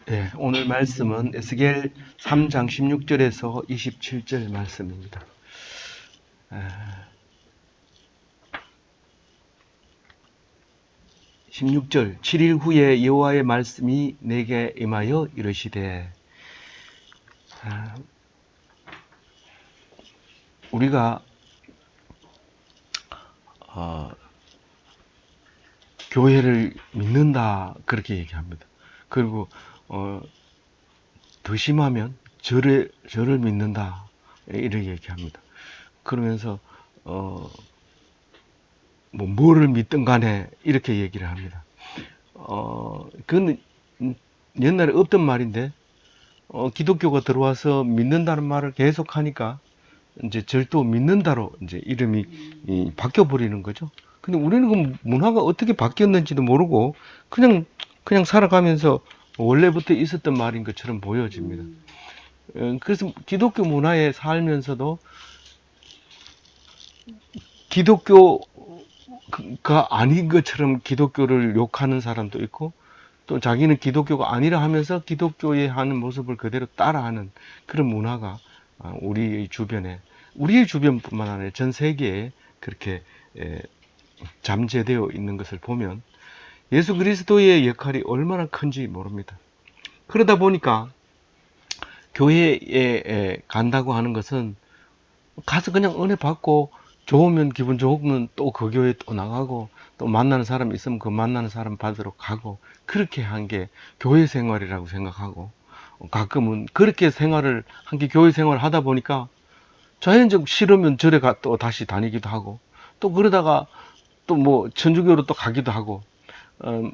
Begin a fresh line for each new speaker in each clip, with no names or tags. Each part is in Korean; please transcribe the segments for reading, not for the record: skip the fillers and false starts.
네, 오늘 말씀은 에스겔 3장 16절에서 27절 말씀입니다. 16절 7일 후에 여호와의 말씀이 내게 임하여 이르시되. 우리가 교회를 믿는다 그렇게 얘기합니다. 그리고 더 심하면 저를 믿는다 이렇게 얘기합니다. 그러면서 뭐를 믿든 간에 이렇게 얘기를 합니다. 그건 옛날에 없던 말인데 기독교가 들어와서 믿는다는 말을 계속 하니까 이제 절도 믿는다로 이제 이름이 바뀌어 버리는 거죠. 근데 우리는 그 문화가 어떻게 바뀌었는지도 모르고 그냥 살아가면서 원래부터 있었던 말인 것처럼 보여집니다. 그래서 기독교 문화에 살면서도 기독교가 아닌 것처럼 기독교를 욕하는 사람도 있고, 또 자기는 기독교가 아니라 하면서 기독교에 하는 모습을 그대로 따라하는 그런 문화가 우리의 주변뿐만 아니라 전 세계에 그렇게 잠재되어 있는 것을 보면 예수 그리스도의 역할이 얼마나 큰지 모릅니다. 그러다 보니까 교회에 간다고 하는 것은 가서 그냥 은혜 받고 좋으면 기분 좋으면 또 그 교회 또 나가고, 또 만나는 사람 있으면 그 만나는 사람 받으러 가고, 그렇게 한 게 교회 생활이라고 생각하고, 가끔은 그렇게 생활을 한 게 교회 생활을 하다 보니까 자연적 싫으면 절에 또 다시 다니기도 하고, 또 그러다가 또 뭐 천주교로 또 가기도 하고,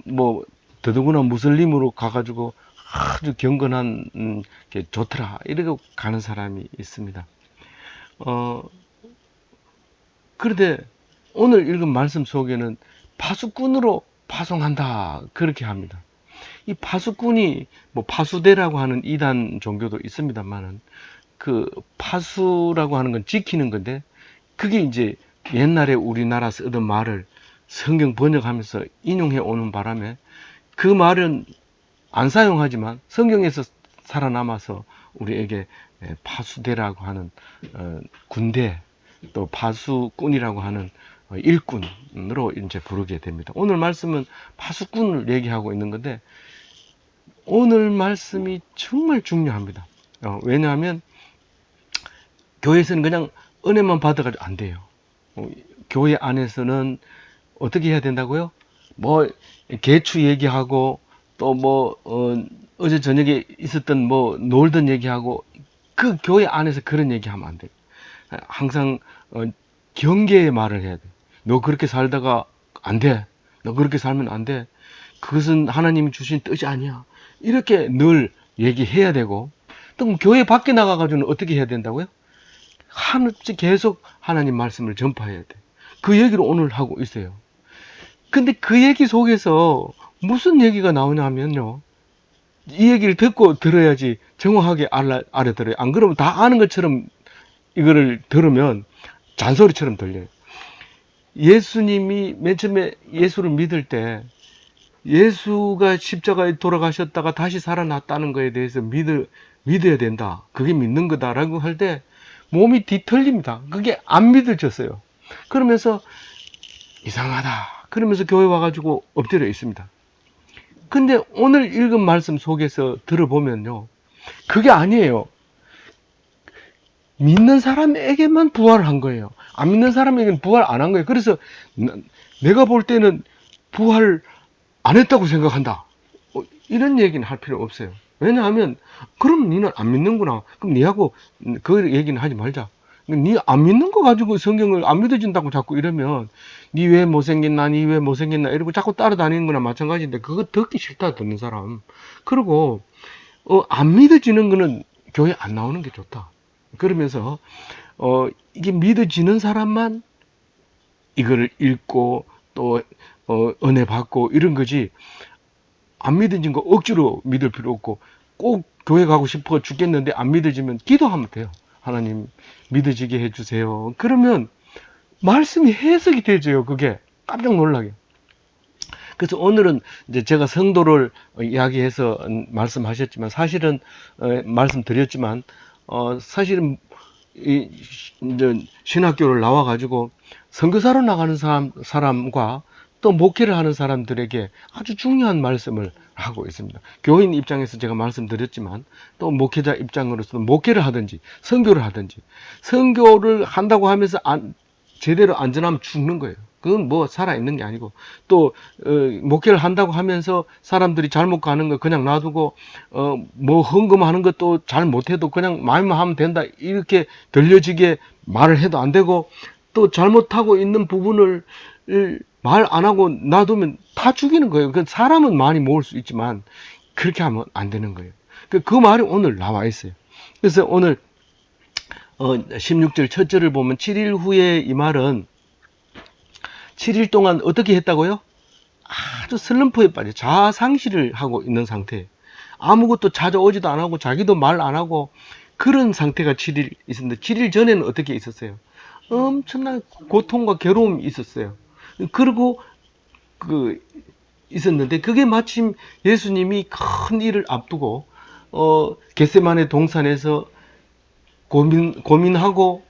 뭐 더더구나 무슬림으로 가가지고 아주 경건한 게 좋더라 이러고 가는 사람이 있습니다. 그런데 오늘 읽은 말씀 속에는 파수꾼으로 파송한다 그렇게 합니다. 이 파수꾼이 뭐 파수대라고 하는 이단 종교도 있습니다만은, 그 파수라고 하는 건 지키는 건데, 그게 이제 옛날에 우리나라 쓰던 말을 성경 번역하면서 인용해 오는 바람에 그 말은 안 사용하지만 성경에서 살아남아서 우리에게 파수대라고 하는 군대, 또 파수꾼이라고 하는 일꾼으로 이제 부르게 됩니다. 오늘 말씀은 파수꾼을 얘기하고 있는 건데, 오늘 말씀이 정말 중요합니다. 왜냐하면 교회에서는 그냥 은혜만 받아가지고 안 돼요. 교회 안에서는 어떻게 해야 된다고요? 뭐 개추 얘기하고, 또 뭐 어제 저녁에 있었던 뭐 놀던 얘기하고, 그 교회 안에서 그런 얘기하면 안 돼요. 항상 경계의 말을 해야 돼. 너 그렇게 살다가 안 돼. 너 그렇게 살면 안 돼. 그것은 하나님이 주신 뜻이 아니야. 이렇게 늘 얘기해야 되고, 또 교회 밖에 나가가지고는 어떻게 해야 된다고요? 계속 하나님 말씀을 전파해야 돼. 그 얘기를 오늘 하고 있어요. 근데 그 얘기 속에서 무슨 얘기가 나오냐 하면요, 이 얘기를 듣고 들어야지 정확하게 알아들어요. 안 그러면 다 아는 것처럼 이거를 들으면 잔소리처럼 들려요. 예수님이 맨 처음에 예수를 믿을 때, 예수가 십자가에 돌아가셨다가 다시 살아났다는 거에 대해서 믿어야 된다. 그게 믿는 거다라고 할 때 몸이 뒤틀립니다. 그게 안 믿어졌어요. 그러면서 이상하다. 그러면서 교회 와가지고 엎드려 있습니다. 근데 오늘 읽은 말씀 속에서 들어보면요, 그게 아니에요. 믿는 사람에게만 부활한 거예요. 안 믿는 사람에게는 부활 안 한 거예요. 그래서 내가 볼 때는 부활 안 했다고 생각한다, 이런 얘기는 할 필요 없어요. 왜냐하면 그럼 니는 안 믿는구나. 그럼 니하고 그 얘기는 하지 말자. 니 안 믿는 거 가지고 성경을 안 믿어진다고 자꾸 이러면, 니 왜 못생겼나, 니 왜 못생겼나 이러고 자꾸 따라다니는 거나 마찬가지인데, 그거 듣기 싫다, 듣는 사람. 그리고 안 믿어지는 거는 교회 안 나오는 게 좋다. 그러면서 이게 믿어지는 사람만 이거를 읽고 또 은혜 받고 이런 거지, 안 믿어진 거 억지로 믿을 필요 없고, 꼭 교회 가고 싶어 죽겠는데 안 믿어지면 기도하면 돼요. 하나님 믿어지게 해주세요. 그러면 말씀이 해석이 되죠. 그게 깜짝 놀라게. 그래서 오늘은 이제 제가 성도를 이야기해서 말씀하셨지만, 사실은 말씀드렸지만, 사실은 이제 신학교를 나와가지고 선교사로 나가는 사람과 또 목회를 하는 사람들에게 아주 중요한 말씀을 하고 있습니다. 교인 입장에서 제가 말씀드렸지만, 또 목회자 입장으로서 목회를 하든지 선교를 하든지, 선교를 한다고 하면서 제대로 안전하면 죽는 거예요. 그건 뭐 살아있는 게 아니고, 또 목회를 한다고 하면서 사람들이 잘못 가는 거 그냥 놔두고 뭐 헌금하는 것도 잘 못해도 그냥 마음만 하면 된다 이렇게 들려지게 말을 해도 안 되고, 또 잘못하고 있는 부분을 말 안 하고 놔두면 다 죽이는 거예요. 그 사람은 많이 모을 수 있지만 그렇게 하면 안 되는 거예요. 그 말이 오늘 나와 있어요. 그래서 오늘 16절 첫 절을 보면, 7일 후에, 이 말은 7일 동안 어떻게 했다고요? 아주 슬럼프에 빠져 자아상실을 하고 있는 상태, 아무것도 찾아오지도 안 하고 자기도 말 안 하고 그런 상태가 7일 있었는데, 7일 전에는 어떻게 있었어요? 엄청난 고통과 괴로움이 있었어요. 그리고 있었는데, 그게 마침 예수님이 큰 일을 앞두고 겟세마네 동산에서 고민하고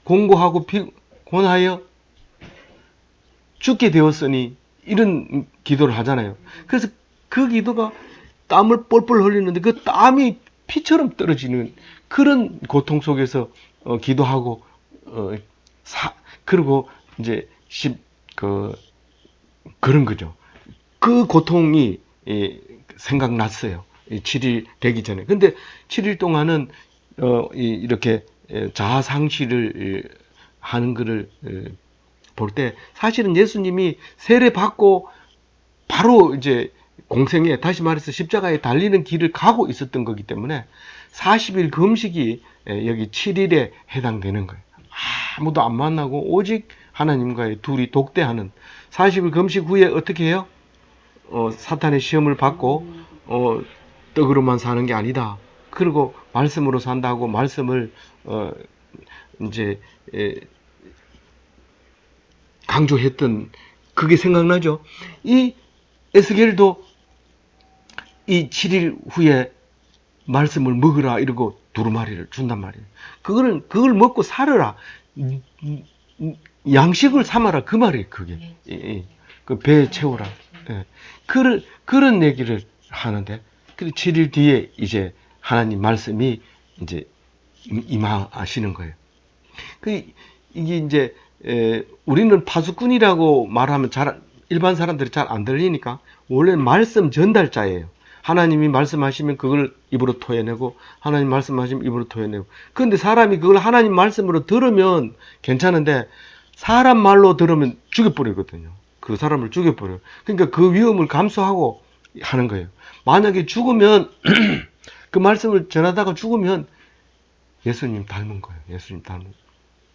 공고하고 피곤하여 죽게 되었으니, 이런 기도를 하잖아요. 그래서 그 기도가 땀을 뻘뻘 흘리는데 그 땀이 피처럼 떨어지는 그런 고통 속에서 기도하고 그리고 이제 그런 거죠. 그 고통이 생각났어요. 7일 되기 전에. 근데 7일 동안은 이렇게 자아상실을 하는 것을 볼 때, 사실은 예수님이 세례 받고 바로 이제 공생에, 다시 말해서 십자가에 달리는 길을 가고 있었던 거기 때문에 40일 금식이 여기 7일에 해당되는 거예요. 아무도 안 만나고 오직 하나님과의 둘이 독대하는 40일 금식 후에 어떻게 해요? 사탄의 시험을 받고 떡으로만 사는 게 아니다. 그리고 말씀으로 산다고 말씀을 이제 강조했던 그게 생각나죠? 이 에스겔도 이 7일 후에 말씀을 먹으라 이러고 두루마리를 준단 말이에요. 그걸 먹고 살아라. 양식을 삼아라. 그 말이에요, 그게. 그 배에 채우라. 예. 그런 얘기를 하는데, 그 7일 뒤에 이제 하나님 말씀이 이제 임하시는 거예요. 이게 이제, 우리는 파수꾼이라고 말하면 일반 사람들이 잘 안 들리니까, 원래 말씀 전달자예요. 하나님이 말씀하시면 그걸 입으로 토해내고, 하나님 말씀하시면 입으로 토해내고. 그런데 사람이 그걸 하나님 말씀으로 들으면 괜찮은데, 사람 말로 들으면 죽여버리거든요. 그 사람을 죽여버려요. 그러니까 그 위험을 감수하고 하는 거예요. 만약에 죽으면, 그 말씀을 전하다가 죽으면 예수님 닮은 거예요.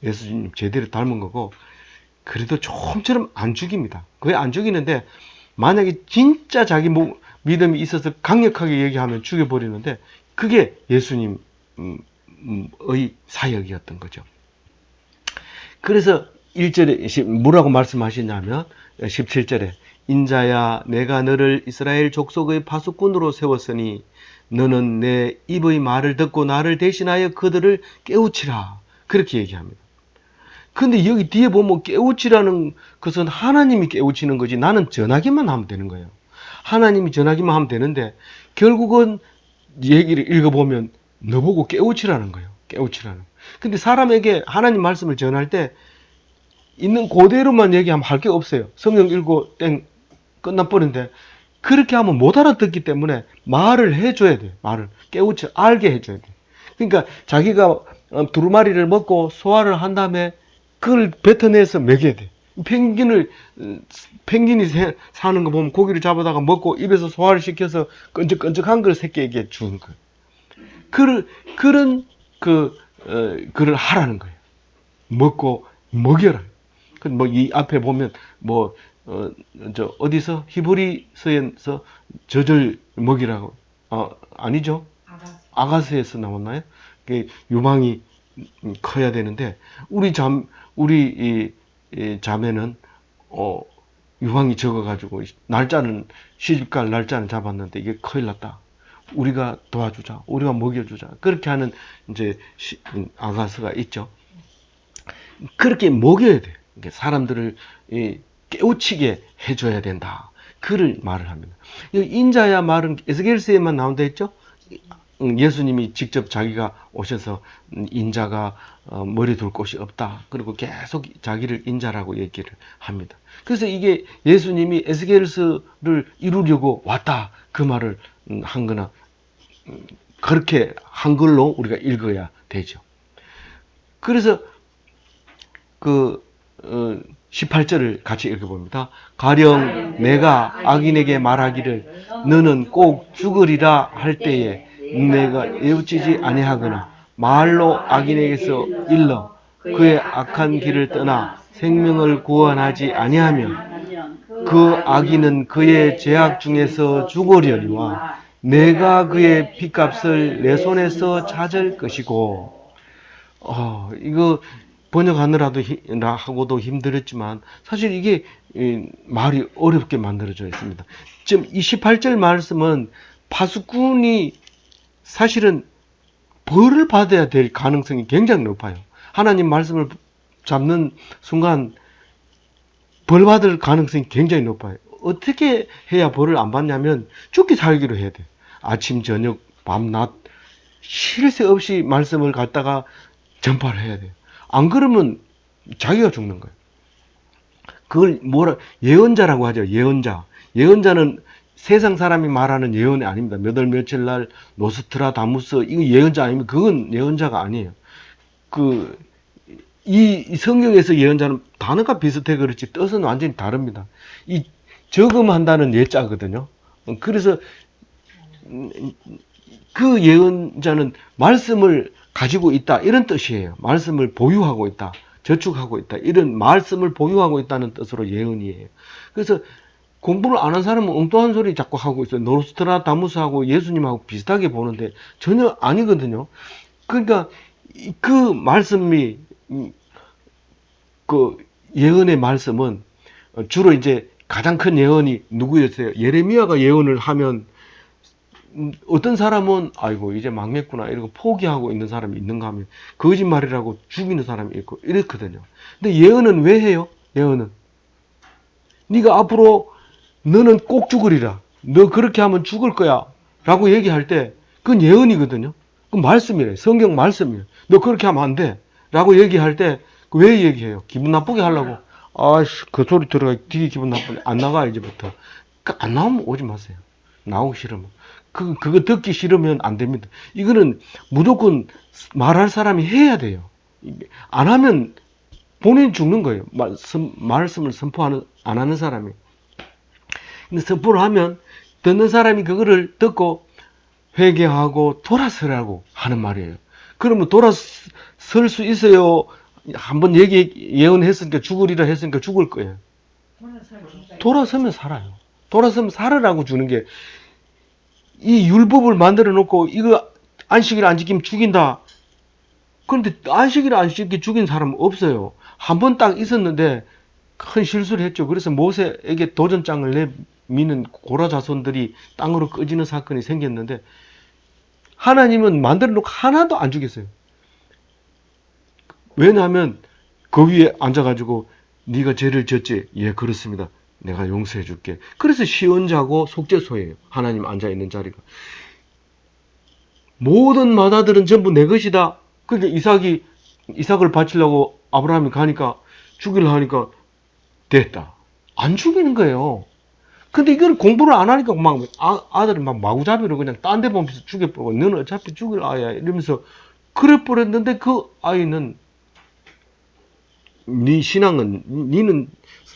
예수님 제대로 닮은 거고, 그래도 조금처럼 안 죽입니다. 그게 안 죽이는데, 만약에 진짜 자기 믿음이 있어서 강력하게 얘기하면 죽여버리는데, 그게 예수님의 사역이었던 거죠. 그래서 1절에 뭐라고 말씀하시냐면, 17절에 인자야, 내가 너를 이스라엘 족속의 파수꾼으로 세웠으니 너는 내 입의 말을 듣고 나를 대신하여 그들을 깨우치라. 그렇게 얘기합니다. 근데 여기 뒤에 보면 깨우치라는 것은 하나님이 깨우치는 거지, 나는 전하기만 하면 되는 거예요. 하나님이 전하기만 하면 되는데, 결국은 얘기를 읽어보면 너보고 깨우치라는 거예요. 깨우치라는. 근데 사람에게 하나님 말씀을 전할 때 있는 그대로만 얘기하면 할 게 없어요. 성경 읽고 땡 끝나버리는데, 그렇게 하면 못 알아듣기 때문에 말을 해줘야 돼요. 말을 깨우쳐 알게 해줘야 돼요. 그러니까 자기가 두루마리를 먹고 소화를 한 다음에 그걸 뱉어내서 먹여야 돼. 펭귄이 사는 거 보면 고기를 잡아다가 먹고 입에서 소화를 시켜서 끈적끈적한 걸 새끼에게 주는 거예요. 그런 그를 하라는 거예요. 먹고 먹여라. 뭐 이 앞에 보면 어디서 히브리서에서 저절 먹이라고 아니죠? 아가스에서 나왔나요? 유방이 커야 되는데, 우리 자매는 유황이 적어가지고 날짜는 시집갈 날짜는 잡았는데 이게 큰일 났다. 우리가 도와주자. 우리가 먹여주자. 그렇게 하는 이제 아가서가 있죠. 그렇게 먹여야 돼. 사람들을 깨우치게 해줘야 된다. 그를 말을 합니다. 인자야 말은 에스겔서에만 나온다 했죠. 예수님이 직접 자기가 오셔서 인자가 머리 둘 곳이 없다. 그리고 계속 자기를 인자라고 얘기를 합니다. 그래서 이게 예수님이 에스겔서를 이루려고 왔다. 그 말을 한 거나 그렇게 한글로 우리가 읽어야 되죠. 그래서 그 18절을 같이 읽어봅니다. 가령 내가 악인에게 말하기를 너는 꼭 죽으리라 할 때에 내가 뉘우치지 아니하거나 말로 악인에게서 일러 그의 악한 길을 떠나 생명을 구원하지 아니하면 그 악인은 그의 죄악 중에서 죽으려니와 내가 그의 핏값을 내 손에서 찾을 것이고. 이거 번역하느라도 하고도 힘들었지만 사실 이게 말이 어렵게 만들어져 있습니다. 지금 28절 말씀은 파수꾼이 사실은 벌을 받아야 될 가능성이 굉장히 높아요. 하나님 말씀을 잡는 순간 벌 받을 가능성이 굉장히 높아요. 어떻게 해야 벌을 안 받냐면 죽기 살기로 해야 돼. 아침, 저녁, 밤, 낮 쉴 새 없이 말씀을 갖다가 전파를 해야 돼요. 안 그러면 자기가 죽는 거예요. 그걸 예언자라고 하죠. 예언자. 예언자는 세상 사람이 말하는 예언이 아닙니다. 몇 월 며칠 날 노스트라다무스 이거 예언자 아니면 그건 예언자가 아니에요. 이 성경에서 예언자는 단어가 비슷해 그렇지 뜻은 완전히 다릅니다. 이 저금한다는 예자거든요. 그래서 그 예언자는 말씀을 가지고 있다 이런 뜻이에요. 말씀을 보유하고 있다, 저축하고 있다 이런 말씀을 보유하고 있다는 뜻으로 예언이에요. 그래서 공부를 안 한 사람은 엉뚱한 소리 자꾸 하고 있어요. 노스트라다무스하고 예수님하고 비슷하게 보는데 전혀 아니거든요. 그러니까 그 말씀이 그 예언의 말씀은 주로 이제 가장 큰 예언이 누구였어요? 예레미야가 예언을 하면 어떤 사람은 아이고 이제 망했구나 이러고 포기하고 있는 사람이 있는가 하면 거짓말이라고 죽이는 사람이 있고 이렇거든요. 근데 예언은 왜 해요? 예언은 네가 앞으로 너는 꼭 죽으리라. 너 그렇게 하면 죽을 거야. 라고 얘기할 때 그건 예언이거든요. 그건 말씀이래. 성경 말씀이에요. 너 그렇게 하면 안 돼. 라고 얘기할 때 왜 얘기해요? 기분 나쁘게 하려고. 아이씨 그 소리 들어가 되게 기분 나쁘게 안 나가 이제부터. 안 나오면 오지 마세요. 나오기 싫으면. 그거 듣기 싫으면 안 됩니다. 이거는 무조건 말할 사람이 해야 돼요. 안 하면 본인이 죽는 거예요. 말씀을 안 하는 사람이. 근데 선포를 하면 듣는 사람이 그거를 듣고 회개하고 돌아서라고 하는 말이에요. 그러면 돌아설 수 있어요. 한번 예언했으니까 죽으리라 했으니까 죽을 거예요. 돌아서면 살아요. 돌아서면 살으라고 주는 게 이 율법을 만들어 놓고 이거 안식일 안 지키면 죽인다. 그런데 안식일 안 지키게 죽인 사람은 없어요. 한 번 딱 있었는데 큰 실수를 했죠. 그래서 모세에게 도전장을 내미는 고라 자손들이 땅으로 꺼지는 사건이 생겼는데 하나님은 만들어 놓고 하나도 안 죽였어요. 왜냐하면 그 위에 앉아가지고 네가 죄를 졌지? 예 그렇습니다. 내가 용서해 줄게. 그래서 시언자고 속죄소예요. 하나님 앉아있는 자리가. 모든 마다들은 전부 내 것이다. 그러니까 이삭을 바치려고 아브라함이 가니까 죽이려 하니까 됐다. 안 죽이는 거예요. 근데 이걸 공부를 안 하니까 막 아들이 막 마구잡이로 그냥 딴 데 보면서 죽여버리고 너는 어차피 죽일 아이야 이러면서 그래 버렸는데 그 아이는 네 신앙은 니는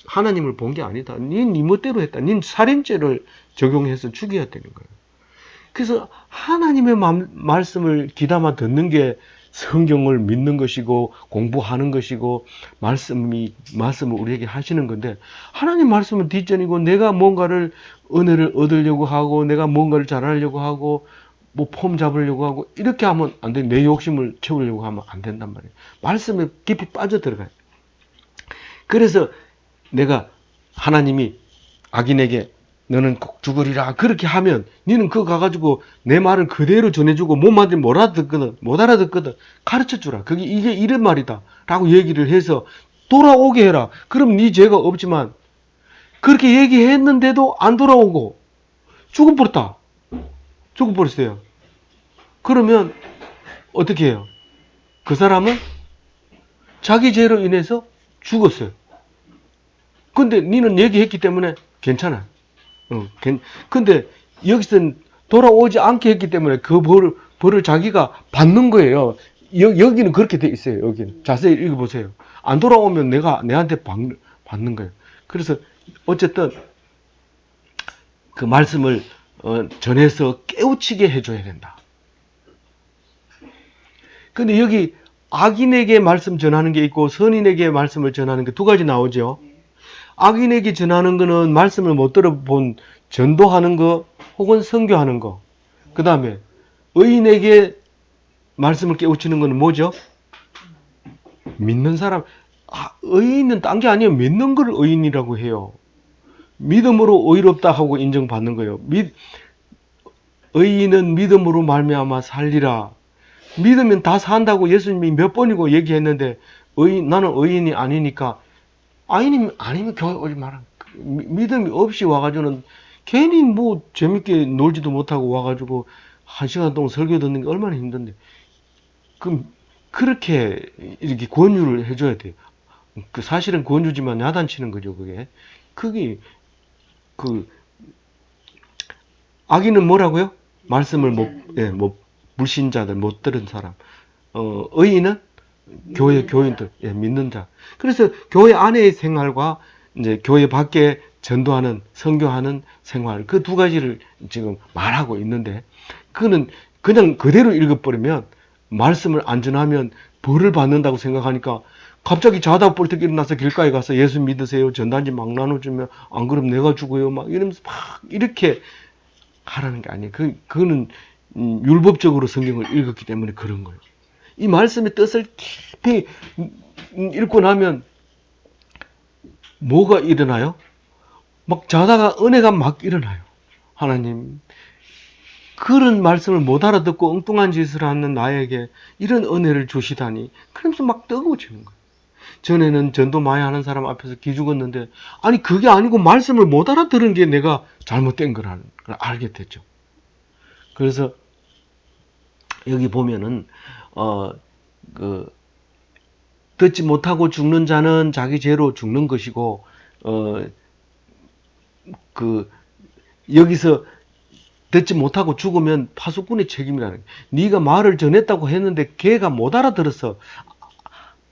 하나님을 본 게 아니다. 네 멋대로 했다. 네 살인죄를 적용해서 죽여야 되는 거예요. 그래서 하나님의 말씀을 귀담아 듣는 게 성경을 믿는 것이고 공부하는 것이고 말씀을 우리에게 하시는 건데 하나님 말씀은 뒷전이고 내가 뭔가를 은혜를 얻으려고 하고 내가 뭔가를 잘하려고 하고 뭐 폼 잡으려고 하고 이렇게 하면 안 돼. 내 욕심을 채우려고 하면 안 된단 말이에요. 말씀에 깊이 빠져들어가요. 그래서 내가 하나님이 악인에게 너는 꼭 죽으리라 그렇게 하면 니는 그거 가가지고 내 말을 그대로 전해주고 못 맞으면 못 알아듣거든 가르쳐주라. 그게 이게 이런 말이다 라고 얘기를 해서 돌아오게 해라. 그럼 네 죄가 없지만 그렇게 얘기했는데도 안 돌아오고 죽어버렸다. 죽어버렸어요. 그러면 어떻게 해요? 그 사람은 자기 죄로 인해서 죽었어요. 근데 니는 얘기했기 때문에 괜찮아. 근데 여기서는 돌아오지 않게 했기 때문에 그 벌을 자기가 받는 거예요. 여기는 그렇게 돼 있어요. 여기는. 자세히 읽어보세요. 안 돌아오면 내가 내한테 받는 거예요. 그래서 어쨌든 그 말씀을 전해서 깨우치게 해줘야 된다. 근데 여기 악인에게 말씀 전하는 게 있고 선인에게 말씀을 전하는 게 두 가지 나오죠. 악인에게 전하는 거는 말씀을 못 들어본 전도하는 거 혹은 선교하는 거. 그 다음에 의인에게 말씀을 깨우치는 거는 뭐죠? 믿는 사람. 의인은 딴 게 아니에요. 믿는 걸 의인이라고 해요. 믿음으로 의롭다 하고 인정받는 거예요. 의인은 믿음으로 말미암아 살리라. 믿으면 다 산다고 예수님이 몇 번이고 얘기했는데 나는 의인이 아니니까 아니면 교회 오지 마라. 믿음이 없이 와가지고는 괜히 뭐 재밌게 놀지도 못하고 와가지고 1시간 동안 설교 듣는 게 얼마나 힘든데. 그럼 그렇게 이렇게 권유를 해줘야 돼요. 그 사실은 권유지만 야단치는 거죠, 그게. 그게 그 악인은 뭐라고요? 말씀을 못 불신자들 못 들은 사람. 의인은 교인들, 믿는 자. 그래서 교회 안의 생활과 이제 교회 밖에 전도하는, 선교하는 생활, 그 두 가지를 지금 말하고 있는데, 그거는 그냥 그대로 읽어버리면, 말씀을 안 전하면 벌을 받는다고 생각하니까, 갑자기 자다 뻘떡 일어나서 길가에 가서 예수 믿으세요. 전단지 막 나눠주면, 안 그럼 내가 죽어요. 막 이러면서 막 이렇게 하라는 게 아니에요. 그거는 율법적으로 성경을 읽었기 때문에 그런 거예요. 이 말씀의 뜻을 깊이 읽고 나면 뭐가 일어나요? 막 자다가 은혜가 막 일어나요. 하나님, 그런 말씀을 못 알아듣고 엉뚱한 짓을 하는 나에게 이런 은혜를 주시다니. 그러면서 막 뜨거워지는 거예요. 전에는 전도 많이 하는 사람 앞에서 기죽었는데, 아니 그게 아니고 말씀을 못 알아들은 게 내가 잘못된 거라는 걸 알게 됐죠. 그래서 여기 보면은 그 듣지 못하고 죽는 자는 자기 죄로 죽는 것이고, 여기서 듣지 못하고 죽으면 파수꾼의 책임이라는 거예요. 네가 말을 전했다고 했는데 걔가 못 알아들었어.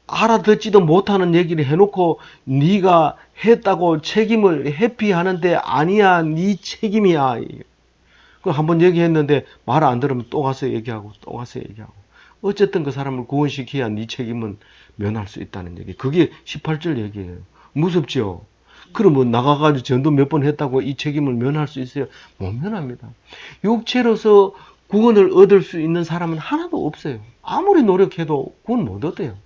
알아듣지도 못하는 얘기를 해놓고 네가 했다고 책임을 회피하는데 아니야, 네 책임이야. 그 한번 얘기했는데 말 안 들으면 또 가서 얘기하고 또 가서 얘기하고. 어쨌든 그 사람을 구원시켜야 네 책임은 면할 수 있다는 얘기. 그게 18절 얘기예요. 무섭죠? 그러면 나가가지고 전도 몇 번 했다고 이 책임을 면할 수 있어요? 못 면합니다. 육체로서 구원을 얻을 수 있는 사람은 하나도 없어요. 아무리 노력해도 구원 못 얻어요.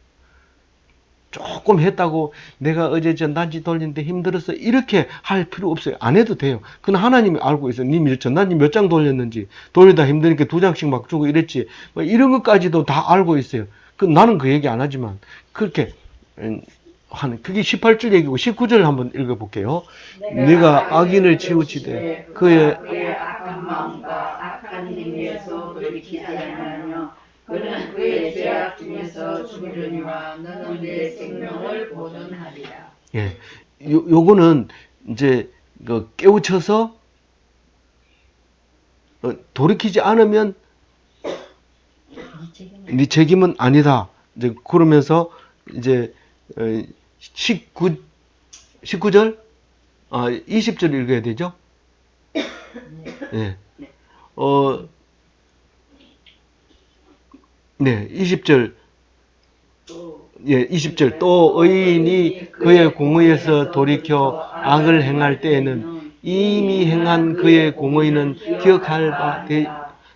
조금 했다고 내가 어제 전단지 돌리는데 힘들어서 이렇게 할 필요 없어요. 안 해도 돼요. 그건 하나님이 알고 있어요. 님 전단지 몇 장 돌렸는지, 돌리다 힘드니까 2장씩 막 주고 이랬지. 뭐 이런 것까지도 다 알고 있어요. 나는 그 얘기 안 하지만 그렇게 하는, 그게 18절 얘기고 19절 한번 읽어볼게요. 내가 악인을 치우치되 그의
악한 마음과 악한 행위에서 돌이키지 않으며 그는 그의 죄악 중에서 죽으려니와 너는 내 생명을 보존하리라.
예, 요거는 이제 깨우쳐서 돌이키지 않으면 네 책임은 아니다. 이제 그러면서 이제 19절 20절 읽어야 되죠? 예. 네, 20절. 예, 20절. 또 의인이 그의 공의에서 돌이켜 악을 행할 때에는 이미 행한 그의 공의는 기억할 바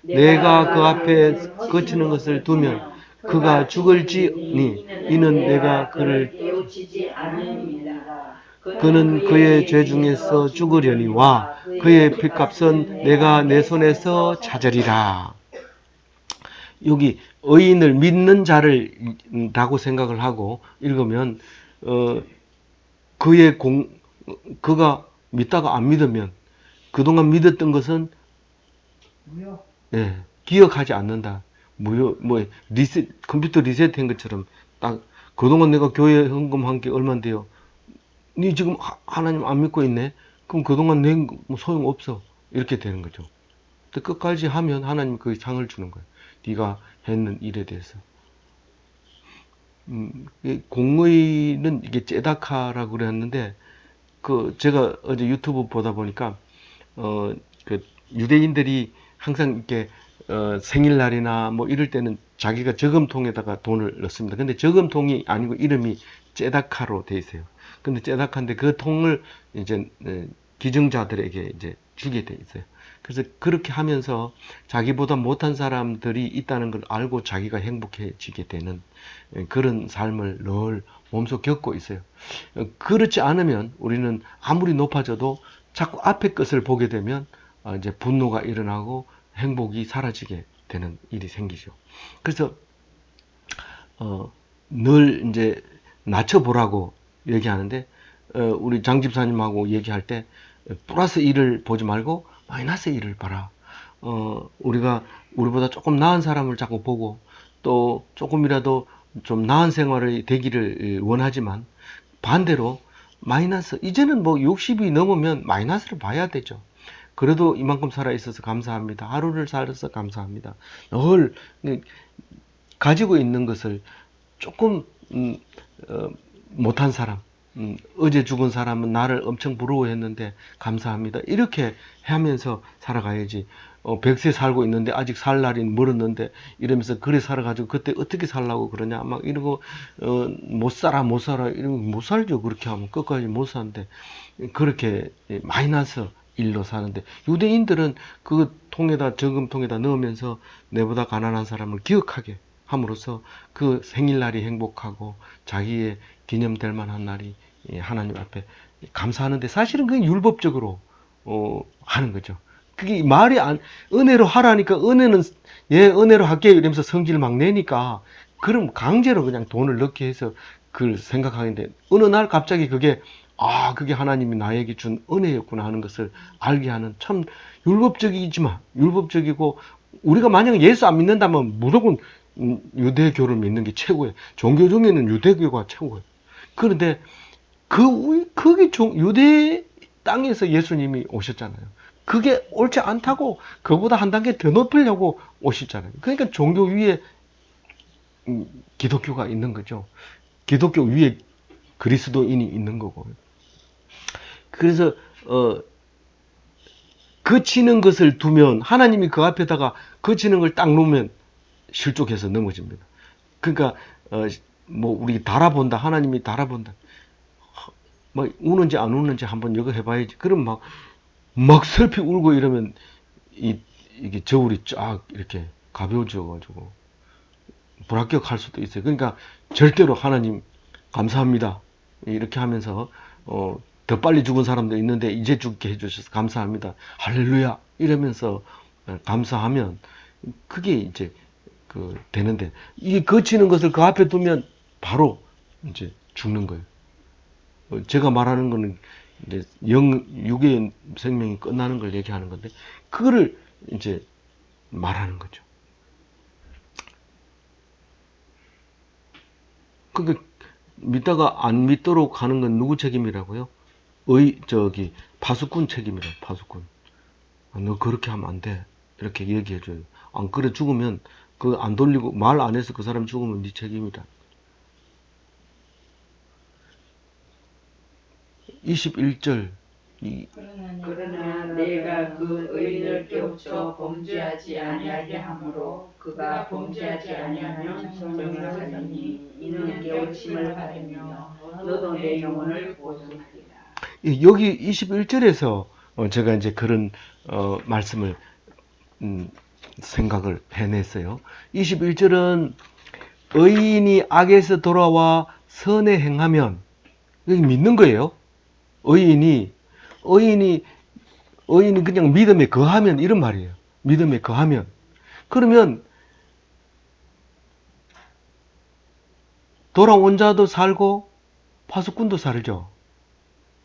내가 그 앞에 거치는 것을 두면 그가 죽을지니 이는 내가 그를
깨우치지 않음이라.
그는 그의 죄 중에서 죽으려니와 그의 핏값은 내가 내 손에서 찾으리라. 여기 의인을 믿는 자를 라고 생각을 하고 읽으면 그의 그가 믿다가 안 믿으면 그동안 믿었던 것은 기억하지 않는다. 컴퓨터 리셋한 것처럼 딱 그동안 내가 교회 헌금한 게 얼만데요. 니 지금 하나님 안 믿고 있네. 그럼 그동안 낸 거 소용없어. 이렇게 되는 거죠. 끝까지 하면 하나님 그 상을 주는 거예요. 네가 했는 일에 대해서. 공의는 이게 제다카라고 그랬는데 제가 어제 유튜브 보다 보니까 그 유대인들이 항상 이렇게 생일날이나 뭐 이럴 때는 자기가 저금통에다가 돈을 넣습니다. 근데 저금통이 아니고 이름이 제다카로 돼 있어요. 근데 제다카인데 그 통을 이제 기증자들에게 이제 주게 돼 있어요. 그래서 그렇게 하면서 자기보다 못한 사람들이 있다는 걸 알고 자기가 행복해지게 되는 그런 삶을 늘 몸소 겪고 있어요. 그렇지 않으면 우리는 아무리 높아져도 자꾸 앞에 것을 보게 되면 이제 분노가 일어나고 행복이 사라지게 되는 일이 생기죠. 그래서 늘 이제 낮춰보라고 얘기하는데 우리 장 집사님하고 얘기할 때 플러스 1을 보지 말고 마이너스 1을 봐라. 우리가 우리보다 조금 나은 사람을 자꾸 보고 또 조금이라도 좀 나은 생활이 되기를 원하지만 반대로 마이너스 이제는 뭐 60이 넘으면 마이너스를 봐야 되죠. 그래도 이만큼 살아 있어서 감사합니다. 하루를 살아서 감사합니다. 늘 가지고 있는 것을 조금 못한 사람, 어제 죽은 사람은 나를 엄청 부러워했는데 감사합니다. 이렇게 하면서 살아가야지. 100세 살고 있는데 아직 살 날이 멀었는데 이러면서 그래 살아가지고 그때 어떻게 살라고 그러냐 막 이러고 못 살아 이러면 못 살죠. 그렇게 하면 끝까지 못 사는데 그렇게 마이너스 일로 사는데 유대인들은 그 통에다 저금통에다 넣으면서 내보다 가난한 사람을 기억하게 함으로써 그 생일날이 행복하고 자기의 기념될 만한 날이 하나님 앞에 감사하는데 사실은 그게 율법적으로 하는 거죠. 그게 말이 은혜로 하라니까 은혜는 은혜로 할게요 이러면서 성질 막 내니까 그럼 강제로 그냥 돈을 넣게 해서 그걸 생각하는데 어느 날 갑자기 그게 그게 하나님이 나에게 준 은혜였구나 하는 것을 알게 하는 참 율법적이지만 율법적이고 우리가 만약 예수 안 믿는다면 무조건 유대교를 믿는 게 최고예요. 종교 중에는 유대교가 최고예요. 그런데 그게 유대 땅에서 예수님이 오셨잖아요. 그게 옳지 않다고 그보다 한 단계 더 높이려고 오셨잖아요. 그러니까 종교 위에 기독교가 있는 거죠. 기독교 위에 그리스도인이 있는 거고. 그래서 거치는 것을 두면 하나님이 그 앞에다가 거치는 걸 딱 놓으면 실족해서 넘어집니다. 그러니까 뭐 우리 달아본다 하나님이 달아본다 막 우는지 안 우는지 한번 이거 해봐야지. 그럼 막 슬피 울고 이러면 이게 저울이 쫙 이렇게 가벼워져가지고 불합격할 수도 있어요. 그러니까 절대로 하나님 감사합니다 이렇게 하면서 더 빨리 죽은 사람도 있는데 이제 죽게 해주셔서 감사합니다 할렐루야 이러면서 감사하면 그게 이제 되는데 이 거치는 것을 그 앞에 두면 바로 이제 죽는 거예요. 제가 말하는 거는 이제 육의 생명이 끝나는 걸 얘기하는 건데 그거를 이제 말하는 거죠. 그러니까 믿다가 안 믿도록 하는 건 누구 책임이라고요? 파수꾼 책임이라 파수꾼. 너 그렇게 하면 안 돼. 이렇게 얘기해줘요. 안 그래 죽으면 안 돌리고 말 안 해서 그 사람 죽으면 네 책임이다. 21절
그러나 내가 그 의인을 깨우쳐 범죄하지 아니하게 하므로 그가 범죄하지 아니하면 정하사니 이는 깨우침을 받으며 너도 내 영혼을 보존하리라.
여기 21절에서 제가 이제 그런 말씀을 생각을 해냈어요. 21절은 의인이 악에서 돌아와 선에 행하면 여기 믿는 거예요. 의인이 의인이 의인이 그냥 믿음에 거하면 이런 말이에요. 믿음에 거하면. 그러면 돌아온 자도 살고 파수꾼도 살죠.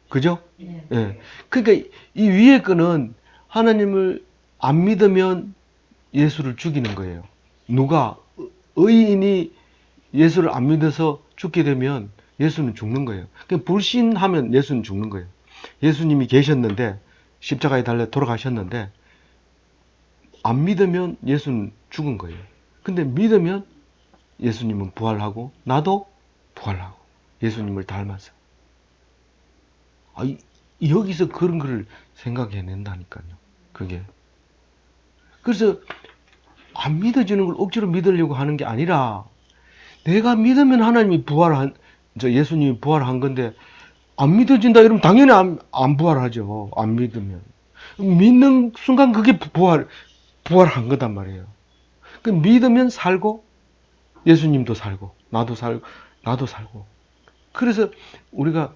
그죠?
네.
예. 그러니까 이 위에 거는 하나님을 안 믿으면 예수를 죽이는 거예요. 누가 의인이 예수를 안 믿어서 죽게 되면 예수는 죽는 거예요. 그러니까 불신하면 예수는 죽는 거예요. 예수님이 계셨는데 십자가에 달려 돌아가셨는데 안 믿으면 예수는 죽은 거예요. 근데 믿으면 예수님은 부활하고 나도 부활하고 예수님을 닮아서 여기서 그런 걸 생각해낸다니까요. 그게. 그래서 안 믿어지는 걸 억지로 믿으려고 하는 게 아니라 내가 믿으면 하나님이 예수님이 부활한 건데 안 믿어진다 이러면 당연히 안 부활하죠. 안 믿으면. 믿는 순간 그게 부활한 거단 말이에요. 그 믿으면 살고 예수님도 살고 나도 살고. 그래서 우리가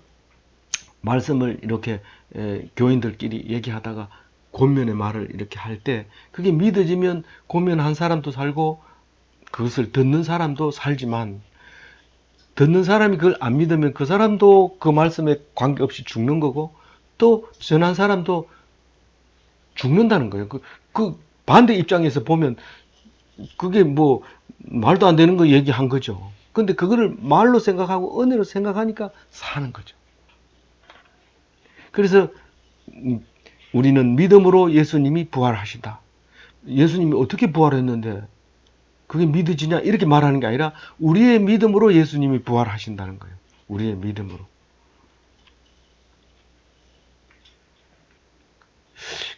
말씀을 이렇게 교인들끼리 얘기하다가 권면의 말을 이렇게 할 때 그게 믿어지면 권면한 사람도 살고 그것을 듣는 사람도 살지만 듣는 사람이 그걸 안 믿으면 그 사람도 그 말씀에 관계없이 죽는 거고 또 전한 사람도 죽는다는 거예요. 그 반대 입장에서 보면 그게 뭐 말도 안 되는 거 얘기한 거죠. 근데 그거를 말로 생각하고 은혜로 생각하니까 사는 거죠. 그래서 우리는 믿음으로 예수님이 부활하신다. 예수님이 어떻게 부활했는데 그게 믿어지냐 이렇게 말하는 게 아니라 우리의 믿음으로 예수님이 부활하신다는 거예요. 우리의 믿음으로.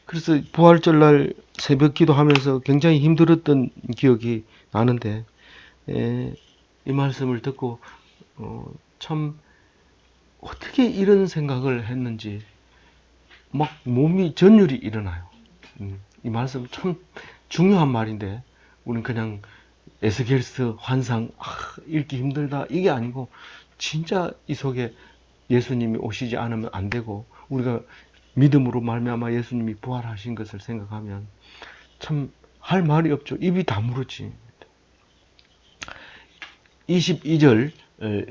그래서 부활절 날 새벽 기도하면서 굉장히 힘들었던 기억이 나는데 이 말씀을 듣고 참 어떻게 이런 생각을 했는지 막 몸이 전율이 일어나요. 이 말씀 참 중요한 말인데 우리는 그냥 에스겔스 환상 읽기 힘들다 이게 아니고 진짜 이 속에 예수님이 오시지 않으면 안 되고 우리가 믿음으로 말미암아 예수님이 부활하신 것을 생각하면 참 할 말이 없죠. 입이 다물었지. 22절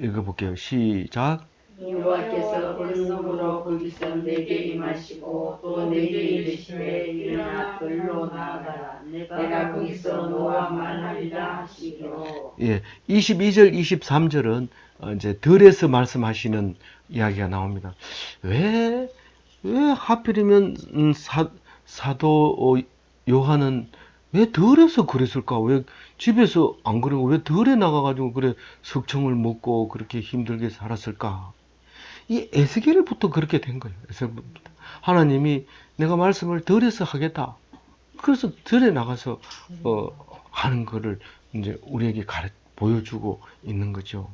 읽어볼게요. 시작.
여호와께서 불능으로 거기서 내게 임하시고 또 내게 이르시되 일어나 들로 나아가라. 내가 거기서 너와 말하리라 하시기로.
예, 22절, 23절은 이제 들에서 말씀하시는 이야기가 나옵니다. 왜 하필이면 사도 요한은 왜 들에서 그랬을까? 왜 집에서 안 그러고 왜 들에 나가가지고 그래 석청을 먹고 그렇게 힘들게 살았을까? 이 에스겔부터 그렇게 된 거예요. 에스겔부터. 하나님이 내가 말씀을 들에서 하겠다. 그래서 들에 나가서 하는 거를 이제 우리에게 보여주고 있는 거죠.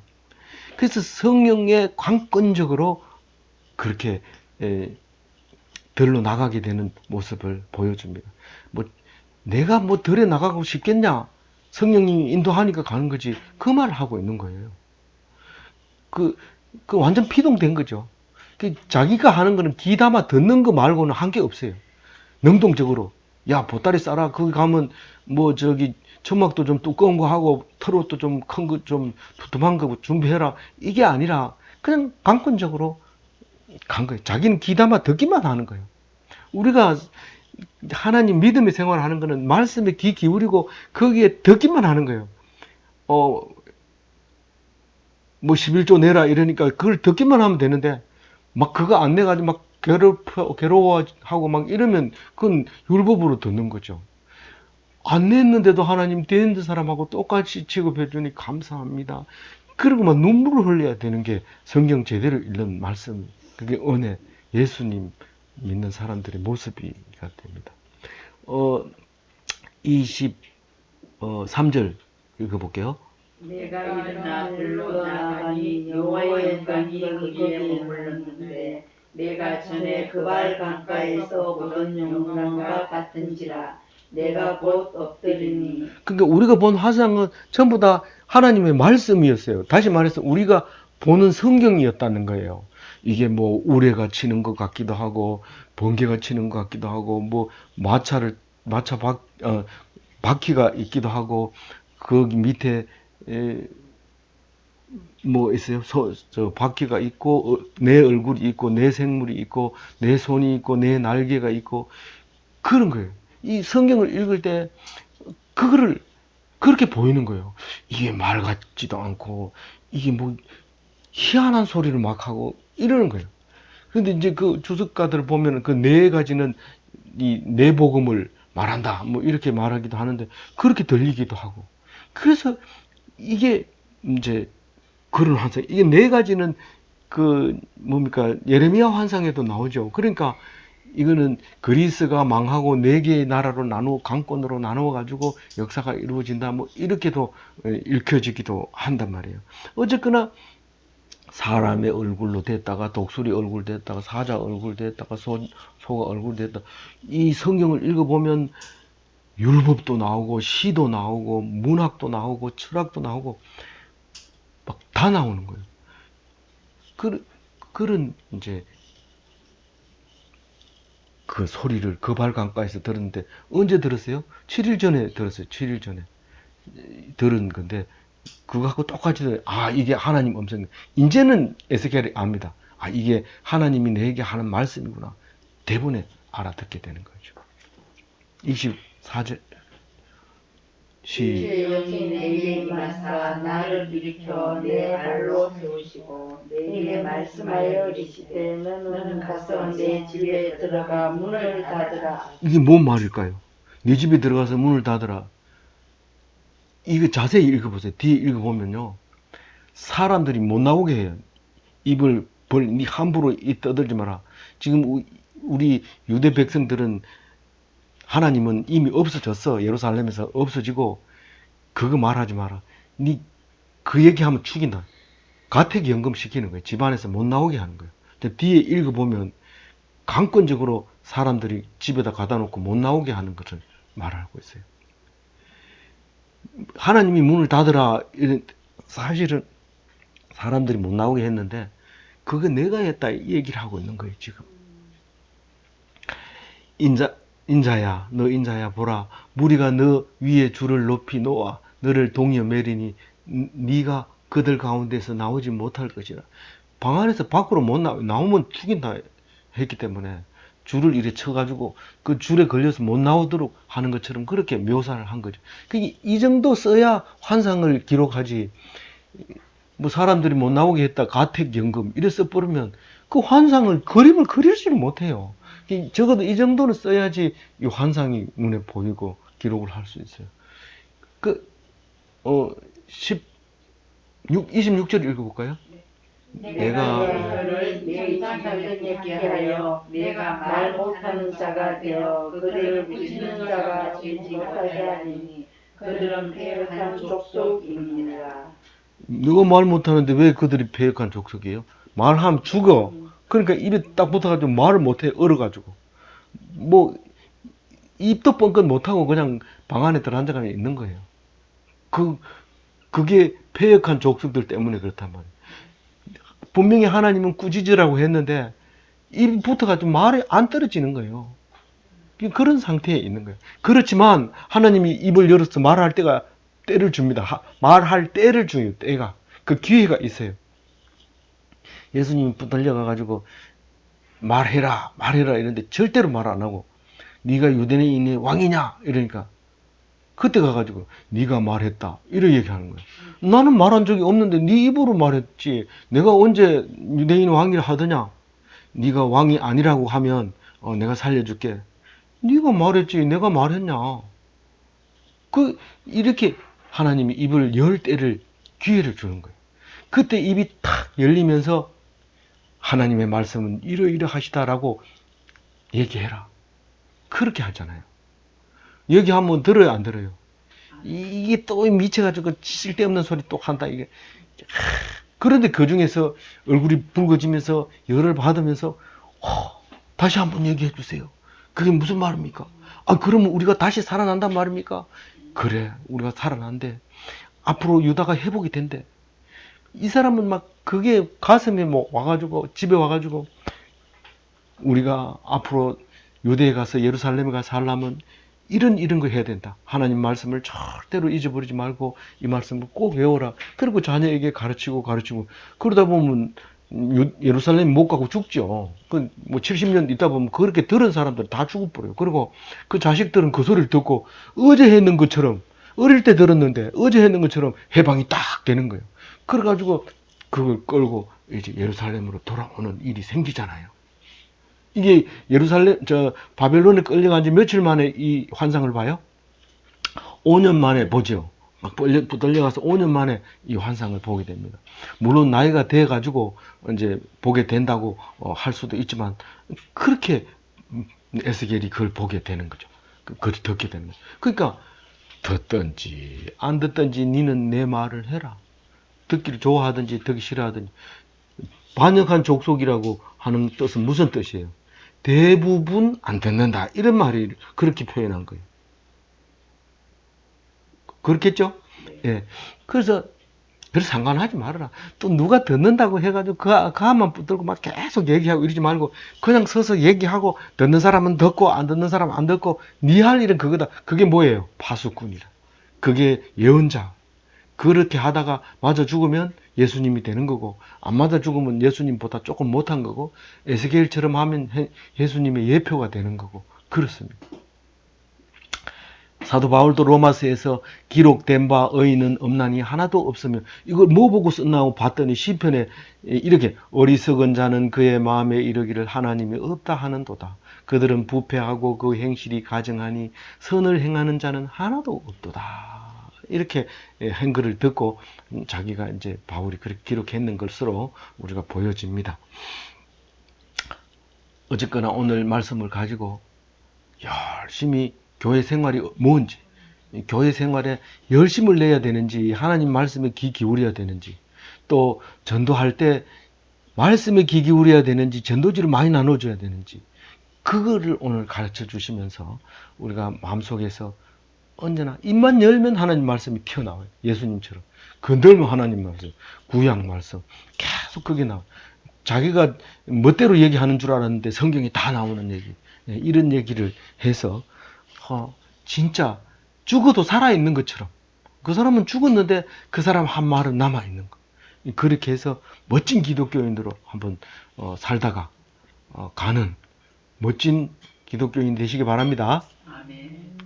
그래서 성령의 관건적으로 그렇게 들로 나가게 되는 모습을 보여줍니다. 뭐 내가 뭐 들에 나가고 싶겠냐? 성령님이 인도하니까 가는 거지. 그 말을 하고 있는 거예요. 그 완전 피동된 거죠. 자기가 하는 거는 귀담아 듣는 거 말고는 한 게 없어요. 능동적으로. 야, 보따리 싸라. 거기 가면 뭐 천막도 좀 두꺼운 거 하고 트롯도 좀 큰 거 좀 두툼한 거 준비해라. 이게 아니라 그냥 강권적으로 간 거예요. 자기는 귀담아 듣기만 하는 거예요. 우리가 하나님 믿음의 생활을 하는 거는 말씀에 귀 기울이고 거기에 듣기만 하는 거예요. 뭐 11조 내라 이러니까 그걸 듣기만 하면 되는데 막 그거 안 내가지고 막 괴로워하고 막 이러면 그건 율법으로 듣는 거죠. 안 냈는데도 하나님 되는 사람하고 똑같이 취급해 주니 감사합니다. 그리고 막 눈물을 흘려야 되는 게 성경 제대로 읽는 말씀, 그게 은혜, 예수님 믿는 사람들의 모습이가 됩니다. 23절 읽어볼게요.
내가 일어나 들로 나가니 여호와의 영광이 거기에 머물렀는데 내가 전에 그 발 강가에서 보던 영광과 같은지라. 내가 곧 엎드리니.
그러니까 우리가 본 화상은 전부 다 하나님의 말씀이었어요. 다시 말해서 우리가 보는 성경이었다는 거예요. 이게 뭐 우레가 치는 것 같기도 하고 번개가 치는 것 같기도 하고 뭐 바퀴가 있기도 하고 거기 밑에 뭐 있어요? 저 바퀴가 있고 내 얼굴이 있고 내 생물이 있고 내 손이 있고 내 날개가 있고 그런 거예요. 이 성경을 읽을 때 그거를 그렇게 보이는 거예요. 이게 말 같지도 않고 이게 뭐 희한한 소리를 막 하고 이러는 거예요. 근데 이제 그 주석가들을 보면은 그 네 가지는 이 내복음을 말한다. 뭐 이렇게 말하기도 하는데 그렇게 들리기도 하고. 그래서 이게 이제 그런 환상. 이게 네 가지는 그 뭡니까? 예레미야 환상에도 나오죠. 그러니까 이거는 그리스가 망하고 네 개의 나라로 나누어 강권으로 나누어 가지고 역사가 이루어진다. 뭐 이렇게도 읽혀지기도 한단 말이에요. 어쨌거나 사람의 얼굴로 됐다가 독수리 얼굴 됐다가 사자 얼굴 됐다가 소가 얼굴 됐다. 이 성경을 읽어보면 율법도 나오고 시도 나오고 문학도 나오고 철학도 나오고 막 다 나오는 거예요. 그런 이제 그 소리를 그발 강가에서 들었는데 언제 들었어요? 7일 전에 들었어요. 7일 전에 들은 건데 그거하고 똑같이 들어요. 아 이게 하나님 음성. 이제는 에스겔이 압니다. 아 이게 하나님이 내게 하는 말씀이구나. 대본에 알아듣게 되는 거죠. 24절
주의 영이 내게 임하사 나를 일으켜 내 발로 세우시고 내게 말씀하여 이르시되 너는 가서 내 집에 들어가 문을 닫으라.
이게 뭔 말일까요? 네 집에 들어가서 문을 닫으라. 이거 자세히 읽어보세요. 뒤에 읽어보면요. 사람들이 못 나오게 해요. 입을 네 함부로 떠들지 마라. 지금 우리 유대 백성들은 하나님은 이미 없어졌어. 예루살렘에서 없어지고 그거 말하지 마라. 네 그 얘기하면 죽인다. 가택연금 시키는 거예요. 집안에서 못 나오게 하는 거예요. 뒤에 읽어보면 강권적으로 사람들이 집에다 가다 놓고 못 나오게 하는 것을 말하고 있어요. 하나님이 문을 닫으라. 사실은 사람들이 못 나오게 했는데 그거 내가 했다 이 얘기를 하고 있는 거예요. 지금 인자야 너 인자야 보라 무리가 너 위에 줄을 높이 놓아 너를 동여 매리니 네가 그들 가운데서 나오지 못할 것이라. 방 안에서 밖으로 못 나오면 죽인다 했기 때문에 줄을 이렇게 쳐가지고 그 줄에 걸려서 못 나오도록 하는 것처럼 그렇게 묘사를 한 거죠. 이 정도 써야 환상을 기록하지. 뭐 사람들이 못 나오게 했다 가택연금 이래 써버리면 그 환상을 그림을 그리지를 못해요. 적어도 이 정도는 써야지 이 환상이 눈에 보이고 기록을 할 수 있어요. 그 26절 읽어볼까요?
내가 너를 내 자녀에게 하여 내가 말 못하는 자가 되어 그들을 부지는 자가 되지 못하게 하리니 그들은 패역한 족속입니다.
누가 말 못하는데 왜 그들이 패역한 족속이에요? 말하면 죽어. 그러니까 입에 딱 붙어가지고 말을 못해 얼어가지고 뭐 입도 뻥끗 못하고 그냥 방 안에 들어앉아가 있는 거예요. 그게 패역한 족속들 때문에 그렇단 말이에요. 분명히 하나님은 꾸짖으라고 했는데 입이 붙어가지고 말이 안 떨어지는 거예요. 그런 상태에 있는 거예요. 그렇지만 하나님이 입을 열어서 말할 때를 줍니다. 말할 때를 줘요. 때가. 그 기회가 있어요. 예수님이 달려가가지고 말해라 이러는데 절대로 말 안 하고 네가 유대인의 왕이냐 이러니까 그때 가가지고 네가 말했다 이렇게 얘기하는 거예요. 나는 말한 적이 없는데 네 입으로 말했지. 내가 언제 유대인 왕이라 하더냐. 네가 왕이 아니라고 하면 내가 살려줄게. 네가 말했지 내가 말했냐. 이렇게 하나님이 입을 열 때를 기회를 주는 거예요. 그때 입이 탁 열리면서 하나님의 말씀은 이러이러하시다라고 얘기해라. 그렇게 하잖아요. 얘기하면 들어요, 안 들어요? 이게 또 미쳐가지고 쓸데없는 소리 또 한다, 이게. 그런데 그 중에서 얼굴이 붉어지면서 열을 받으면서, 다시 한번 얘기해 주세요. 그게 무슨 말입니까? 아, 그러면 우리가 다시 살아난단 말입니까? 그래, 우리가 살아난대. 앞으로 유다가 회복이 된대. 이 사람은 막 그게 가슴에 뭐 와가지고 집에 와가지고 우리가 앞으로 유대에 가서 예루살렘에 가서 살려면 이런 거 해야 된다. 하나님 말씀을 절대로 잊어버리지 말고 이 말씀을 꼭 외워라. 그리고 자녀에게 가르치고 그러다 보면 예루살렘 못 가고 죽죠. 그 뭐 70년 있다 보면 그렇게 들은 사람들 다 죽어버려요. 그리고 그 자식들은 그 소리를 듣고 어제 했는 것처럼 어릴 때 들었는데 어제 했는 것처럼 해방이 딱 되는 거예요. 그래가지고 그걸 끌고 이제 예루살렘으로 돌아오는 일이 생기잖아요. 이게 바벨론에 끌려간 지 며칠 만에 이 환상을 봐요? 5년 만에 보죠. 막 떨려가서 5년 만에 이 환상을 보게 됩니다. 물론 나이가 돼가지고 이제 보게 된다고 할 수도 있지만 그렇게 에스겔이 그걸 보게 되는 거죠. 그걸 듣게 되는 거죠. 그러니까 듣든지 안 듣든지 니는 내 말을 해라. 듣기를 좋아하든지 듣기 싫어하든지. 반역한 족속이라고 하는 뜻은 무슨 뜻이에요? 대부분 안 듣는다. 이런 말이 그렇게 표현한 거예요. 그렇겠죠? 예. 그래서 상관하지 말아라. 또 누가 듣는다고 해가지고 그만 붙들고 막 계속 얘기하고 이러지 말고 그냥 서서 얘기하고 듣는 사람은 듣고 안 듣는 사람은 안 듣고 네 할 일은 그거다. 그게 뭐예요? 파수꾼이라. 그게 예언자. 그렇게 하다가 맞아 죽으면 예수님이 되는 거고 안 맞아 죽으면 예수님보다 조금 못한 거고 에스겔처럼 하면 예수님의 예표가 되는 거고 그렇습니다. 사도 바울도 로마서에서 기록된 바 의인은 없나니 하나도 없으며 이걸 뭐 보고 썼나고 봤더니 시편에 이렇게 어리석은 자는 그의 마음에 이르기를 하나님이 없다 하는도다. 그들은 부패하고 그 행실이 가증하니 선을 행하는 자는 하나도 없도다. 이렇게 한글을 듣고 자기가 이제 바울이 그렇게 기록했는 것으로 우리가 보여집니다. 어쨌거나 오늘 말씀을 가지고 열심히 교회 생활이 뭔지, 교회 생활에 열심을 내야 되는지, 하나님 말씀에 귀 기울여야 되는지, 또 전도할 때 말씀에 귀 기울여야 되는지, 전도지를 많이 나눠줘야 되는지, 그거를 오늘 가르쳐 주시면서 우리가 마음속에서 언제나 입만 열면 하나님 말씀이 튀어나와요. 예수님처럼. 건들면 하나님 말씀, 구약 말씀, 계속 그게 나와요. 자기가 멋대로 얘기하는 줄 알았는데 성경이 다 나오는 얘기. 이런 얘기를 해서 진짜 죽어도 살아있는 것처럼 그 사람은 죽었는데 그 사람 한 말은 남아있는 거. 그렇게 해서 멋진 기독교인으로 한번 살다가 가는 멋진 기독교인 되시기 바랍니다.
아멘.